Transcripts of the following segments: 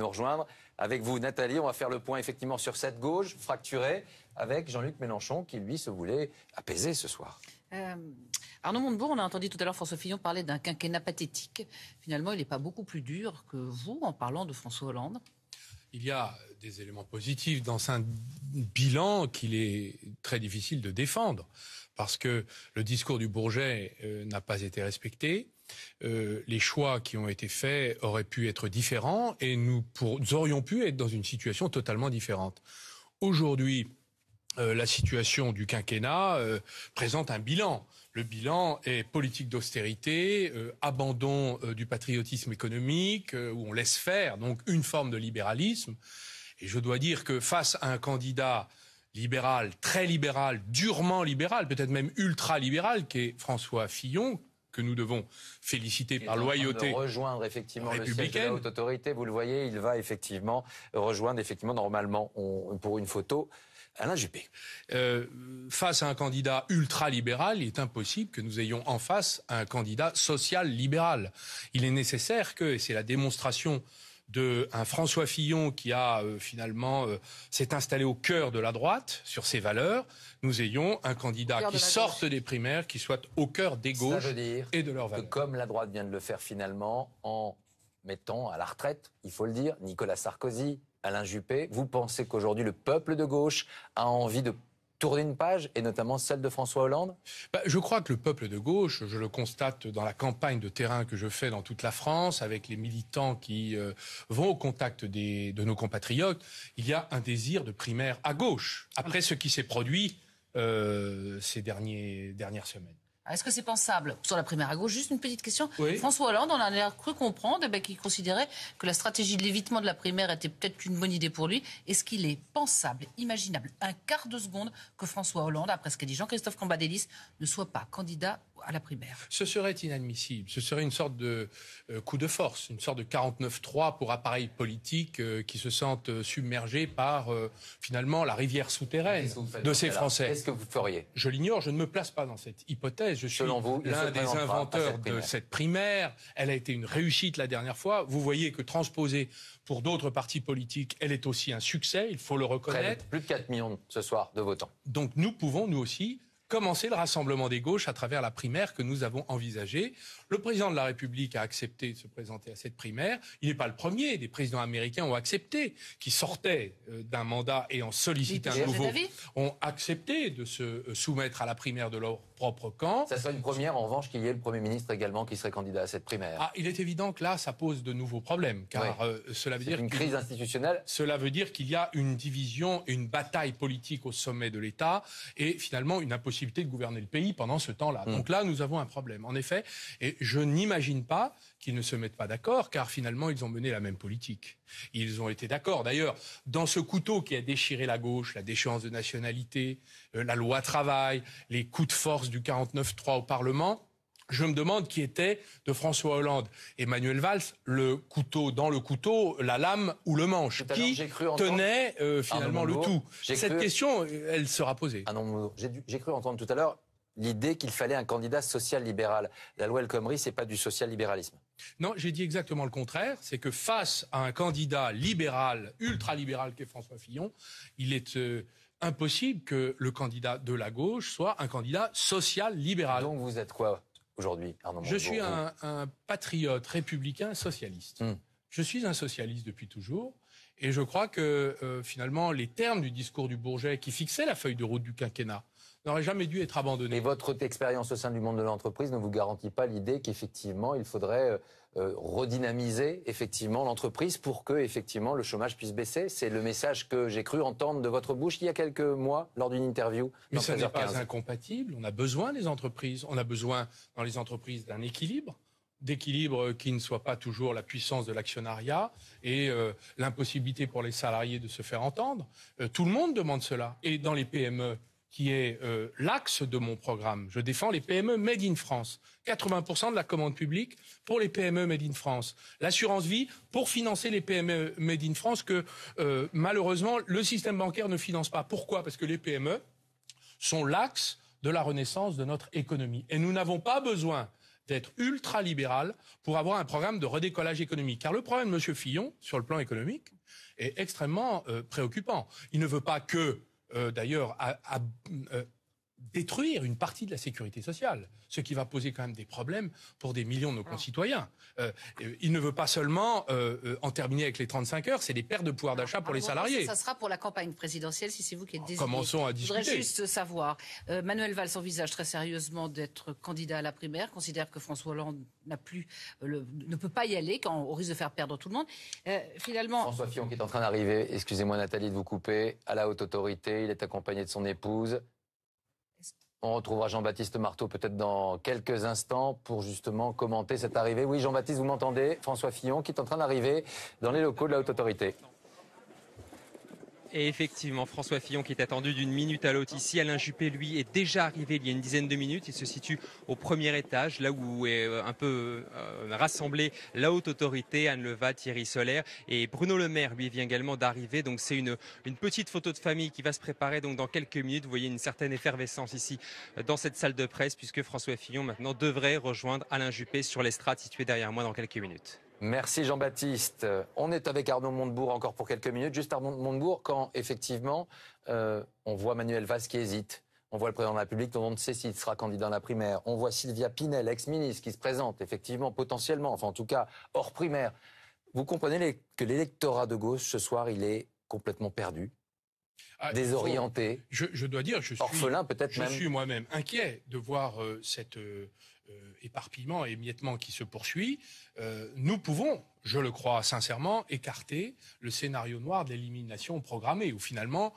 nous rejoindre. Avec vous, Nathalie, on va faire le point effectivement sur cette gauche fracturée avec Jean-Luc Mélenchon qui, lui, se voulait apaiser ce soir. Arnaud Montebourg, on a entendu tout à l'heure François Fillon parler d'un quinquennat pathétique. Finalement, il n'est pas beaucoup plus dur que vous en parlant de François Hollande. Il y a des éléments positifs dans un bilan qu'il est très difficile de défendre. Parce que le discours du Bourget n'a pas été respecté. Les choix qui ont été faits auraient pu être différents et nous aurions pu être dans une situation totalement différente. Aujourd'hui, la situation du quinquennat présente un bilan. Le bilan est politique d'austérité, abandon du patriotisme économique, où on laisse faire, donc une forme de libéralisme. Et je dois dire que face à un candidat libéral, très libéral, durement libéral, peut-être même ultra-libéral, qui est François Fillon, que nous devons féliciter par loyauté. De rejoindre effectivement le siège de républicaine. la haute autorité, vous le voyez, il va effectivement rejoindre effectivement normalement pour une photo Alain Juppé. Face à un candidat ultra-libéral, il est impossible que nous ayons en face un candidat social-libéral. Il est nécessaire que, et c'est la démonstration d'un François Fillon qui a finalement s'est installé au cœur de la droite sur ses valeurs, nous ayons un candidat qui sorte des primaires, qui soit au cœur des gauches et de leurs valeurs. Comme la droite vient de le faire finalement en mettant à la retraite, il faut le dire, Nicolas Sarkozy, Alain Juppé, vous pensez qu'aujourd'hui le peuple de gauche a envie de tourner une page, et notamment celle de François Hollande ? Je crois que le peuple de gauche, je le constate dans la campagne de terrain que je fais dans toute la France, avec les militants qui vont au contact de nos compatriotes, il y a un désir de primaire à gauche, après ce qui s'est produit ces dernières semaines. Est-ce que c'est pensable sur la primaire à gauche? Juste une petite question. Oui. François Hollande, on a cru comprendre qu'il considérait que la stratégie de l'évitement de la primaire était peut-être une bonne idée pour lui. Est-ce qu'il est pensable, imaginable, un quart de seconde que François Hollande, après ce qu'a dit Jean-Christophe Cambadélis, ne soit pas candidat à la primaire? Ce serait inadmissible. Ce serait une sorte de coup de force, une sorte de 49-3 pour appareils politiques qui se sentent submergés par finalement la rivière souterraine de ces Français. Qu'est-ce que vous feriez ? Je l'ignore, je ne me place pas dans cette hypothèse. Je suis l'un des inventeurs de cette primaire. Elle a été une réussite la dernière fois. Vous voyez que transposée pour d'autres partis politiques, elle est aussi un succès, il faut le reconnaître. Plus de 4 millions ce soir de votants. Donc nous pouvons, nous aussi, commencer le rassemblement des gauches à travers la primaire que nous avons envisagée. Le président de la République a accepté de se présenter à cette primaire. Il n'est pas le premier. Des présidents américains ont accepté, qui sortaient d'un mandat et en sollicitaient un nouveau, ont accepté de se soumettre à la primaire de leur propre camp. Ça serait une première, en revanche, qu'il y ait le Premier ministre également qui serait candidat à cette primaire. Il est évident que là, ça pose de nouveaux problèmes, car cela veut dire une crise institutionnelle. Cela veut dire qu'il y a une division, une bataille politique au sommet de l'État et finalement une impossibilité de gouverner le pays pendant ce temps-là. Donc là, nous avons un problème, en effet. Et je n'imagine pas qu'ils ne se mettent pas d'accord, car finalement, ils ont mené la même politique. Ils ont été d'accord. D'ailleurs, dans ce couteau qui a déchiré la gauche, la déchéance de nationalité, la loi travail, les coups de force du 49-3 au Parlement, je me demande qui était de François Hollande et Manuel Valls le couteau dans le couteau, la lame ou le manche. Qui tenait finalement le tout. Cette question, elle sera posée. J'ai cru entendre tout à l'heure l'idée qu'il fallait un candidat social-libéral. La loi El Khomri, c'est pas du social-libéralisme. Non, j'ai dit exactement le contraire. C'est que face à un candidat libéral, ultra-libéral qu'est François Fillon, il est impossible que le candidat de la gauche soit un candidat social-libéral. Donc vous êtes quoi aujourd'hui, Arnaud Montebourg? Je suis un patriote républicain socialiste. Je suis un socialiste depuis toujours. Et je crois que finalement, les termes du discours du Bourget qui fixait la feuille de route du quinquennat n'aurait jamais dû être abandonné. Et votre expérience au sein du monde de l'entreprise ne vous garantit pas l'idée qu'effectivement, il faudrait redynamiser effectivement l'entreprise pour que effectivement le chômage puisse baisser? C'est le message que j'ai cru entendre de votre bouche il y a quelques mois lors d'une interview. Mais ça n'est pas incompatible. On a besoin des entreprises. On a besoin dans les entreprises d'un équilibre. D'équilibre qui ne soit pas toujours la puissance de l'actionnariat et l'impossibilité pour les salariés de se faire entendre. Tout le monde demande cela. Et dans les PME, qui est l'axe de mon programme. Je défends les PME Made in France. 80% de la commande publique pour les PME Made in France. L'assurance vie pour financer les PME Made in France que malheureusement le système bancaire ne finance pas. Pourquoi ? Parce que les PME sont l'axe de la renaissance de notre économie. Et nous n'avons pas besoin d'être ultra-libéral pour avoir un programme de redécollage économique. Car le problème de M. Fillon, sur le plan économique, est extrêmement préoccupant. Il ne veut pas que, d'ailleurs, détruire une partie de la sécurité sociale, ce qui va poser quand même des problèmes pour des millions de nos concitoyens. Il ne veut pas seulement en terminer avec les 35 heures, c'est des pertes de pouvoir d'achat pour les salariés. Ça sera pour la campagne présidentielle, si c'est vous qui êtes désigné. Commençons à discuter. Je voudrais juste savoir, Manuel Valls envisage très sérieusement d'être candidat à la primaire, considère que François Hollande ne peut pas y aller, au risque de faire perdre tout le monde. Finalement... François Fillon qui est en train d'arriver, excusez-moi Nathalie de vous couper, à la haute autorité, il est accompagné de son épouse. On retrouvera Jean-Baptiste Marteau peut-être dans quelques instants pour justement commenter cette arrivée. Oui, Jean-Baptiste, vous m'entendez? François Fillon qui est en train d'arriver dans les locaux de la haute autorité. Et effectivement, François Fillon qui est attendu d'une minute à l'autre ici. Alain Juppé, lui, est déjà arrivé il y a une dizaine de minutes. Il se situe au premier étage, là où est un peu rassemblée la haute autorité, Anne Leva, Thierry Solaire. Et Bruno Le Maire, lui, vient également d'arriver. Donc c'est une petite photo de famille qui va se préparer donc dans quelques minutes. Vous voyez une certaine effervescence ici dans cette salle de presse, puisque François Fillon maintenant devrait rejoindre Alain Juppé sur l'estrade située derrière moi dans quelques minutes. Merci Jean-Baptiste. On est avec Arnaud Montebourg encore pour quelques minutes. Juste Arnaud Montebourg, quand effectivement on voit Manuel Valls qui hésite, on voit le président de la République dont on ne sait s'il sera candidat à la primaire, on voit Sylvia Pinel, ex-ministre, qui se présente effectivement potentiellement, enfin en tout cas hors primaire. Vous comprenez que l'électorat de gauche ce soir, il est complètement perdu, désorienté, je dois dire, orphelin peut-être même. Je suis moi-même inquiet de voir cet éparpillement et émiettement qui se poursuit. Nous pouvons, je le crois sincèrement, écarter le scénario noir de l'élimination programmée, où finalement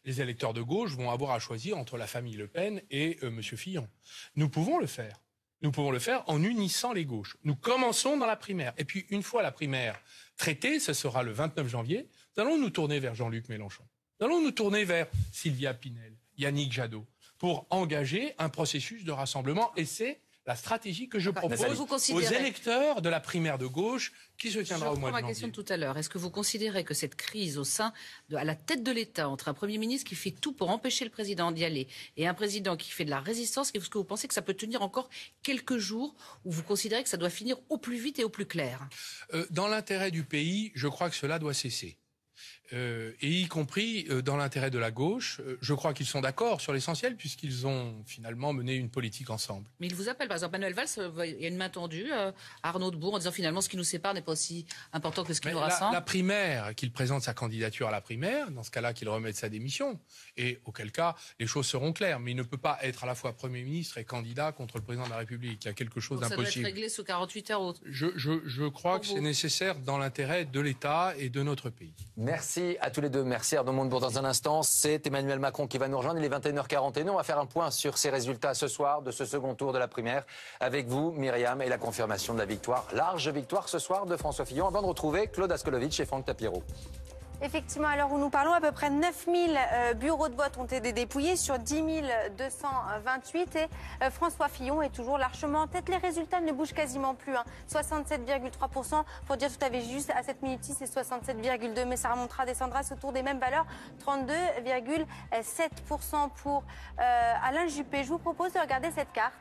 les électeurs de gauche vont avoir à choisir entre la famille Le Pen et M. Fillon. Nous pouvons le faire. Nous pouvons le faire en unissant les gauches. Nous commençons dans la primaire. Et puis, une fois la primaire traitée, ce sera le 29 janvier, nous allons nous tourner vers Jean-Luc Mélenchon. Nous allons nous tourner vers Sylvia Pinel, Yannick Jadot, pour engager un processus de rassemblement. Et c'est la stratégie que je propose aux électeurs de la primaire de gauche qui se tiendra au mois de janvier. Je reprends ma question de tout à l'heure. Est-ce que vous considérez que cette crise à la tête de l'État, entre un Premier ministre qui fait tout pour empêcher le président d'y aller et un président qui fait de la résistance, est-ce que vous pensez que ça peut tenir encore quelques jours, ou vous considérez que ça doit finir au plus vite et au plus clair? Dans l'intérêt du pays, je crois que cela doit cesser. Et y compris dans l'intérêt de la gauche. Je crois qu'ils sont d'accord sur l'essentiel puisqu'ils ont finalement mené une politique ensemble. Mais il vous appelle, par exemple, Manuel Valls, il y a une main tendue à Arnaud Montebourg en disant finalement ce qui nous sépare n'est pas aussi important que ce qui nous rassemble. La primaire, qu'il présente sa candidature à la primaire, dans ce cas-là qu'il remette sa démission, et auquel cas les choses seront claires. Mais il ne peut pas être à la fois Premier ministre et candidat contre le président de la République. Il y a quelque chose d'impossible. Ça doit être réglé sous 48 heures. Je crois que c'est nécessaire dans l'intérêt de l'État et de notre pays. Merci à tous les deux. Merci Arnaud Montebourg. Dans un instant, c'est Emmanuel Macron qui va nous rejoindre. Il est 21h40 et nous, on va faire un point sur ces résultats ce soir de ce second tour de la primaire avec vous, Myriam, et la confirmation de la victoire, large victoire ce soir de François Fillon, avant de retrouver Claude Askolovitch et Franck Tapiro. Effectivement, à l'heure où nous parlons, à peu près 9000 bureaux de vote ont été dépouillés sur 10 228 et François Fillon est toujours largement en tête. Les résultats ne bougent quasiment plus. 67,3%. Pour dire tout à fait juste, à cette minute-ci, c'est 67,2%, mais ça remontera, descendra autour des mêmes valeurs. 32,7% pour Alain Juppé. Je vous propose de regarder cette carte.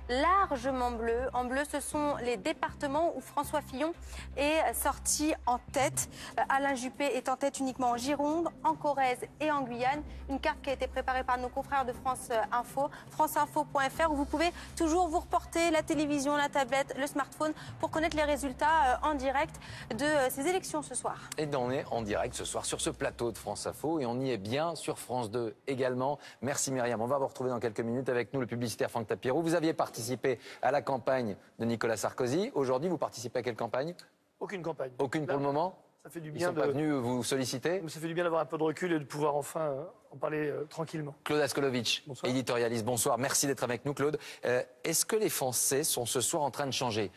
Largement bleu. En bleu, ce sont les départements où François Fillon est sorti en tête. Alain Juppé est en tête uniquement en Gironde, en Corrèze et en Guyane. Une carte qui a été préparée par nos confrères de France Info, franceinfo.fr, où vous pouvez toujours vous reporter la télévision, la tablette, le smartphone pour connaître les résultats en direct de ces élections ce soir. Et on est en direct ce soir sur ce plateau de France Info et on y est bien sur France 2 également. Merci Myriam. On va vous retrouver dans quelques minutes avec nous le publicitaire Franck Tapiro. Vous aviez participé à la campagne de Nicolas Sarkozy. Aujourd'hui, vous participez à quelle campagne? Aucune campagne. Aucune pour le moment? Ça fait du Ils bien sont pas venus vous solliciter? Ça fait du bien d'avoir un peu de recul et de pouvoir enfin en parler tranquillement. Claude Askolovitch, bonsoir. Éditorialiste, bonsoir. Merci d'être avec nous, Claude. Est-ce que les Français sont ce soir en train de changer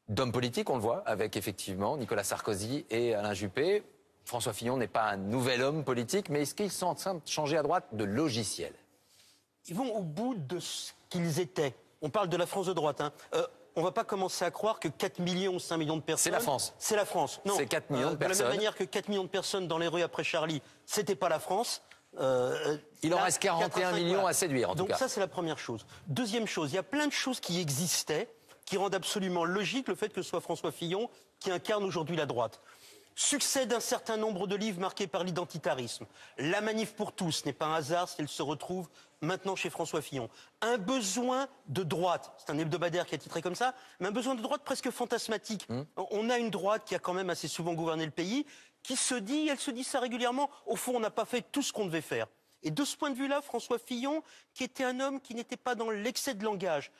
d'homme politique? On le voit avec effectivement Nicolas Sarkozy et Alain Juppé. François Fillon n'est pas un nouvel homme politique, mais est-ce qu'ils sont en train de changer à droite de logiciel? Ils vont au bout de ce qu'ils étaient. On parle de la France de droite. On ne va pas commencer à croire que 4 millions ou 5 millions de personnes... C'est la France. C'est la France. Non. C'est 4 millions de personnes. De la même manière que 4 millions de personnes dans les rues après Charlie, c'était pas la France. Il en reste 41 millions à séduire, en tout cas. Donc ça, c'est la première chose. Deuxième chose, il y a plein de choses qui existaient qui rendent absolument logique le fait que ce soit François Fillon qui incarne aujourd'hui la droite. Succès d'un certain nombre de livres marqués par l'identitarisme. La manif pour tous n'est pas un hasard si elle se retrouve maintenant chez François Fillon. Un besoin de droite, c'est un hebdomadaire qui est titré comme ça, mais un besoin de droite presque fantasmatique. On a une droite qui a quand même assez souvent gouverné le pays, qui se dit, elle se dit ça régulièrement, au fond on n'a pas fait tout ce qu'on devait faire. Et de ce point de vue-là, François Fillon, qui était un homme qui n'était pas dans l'excès de langage,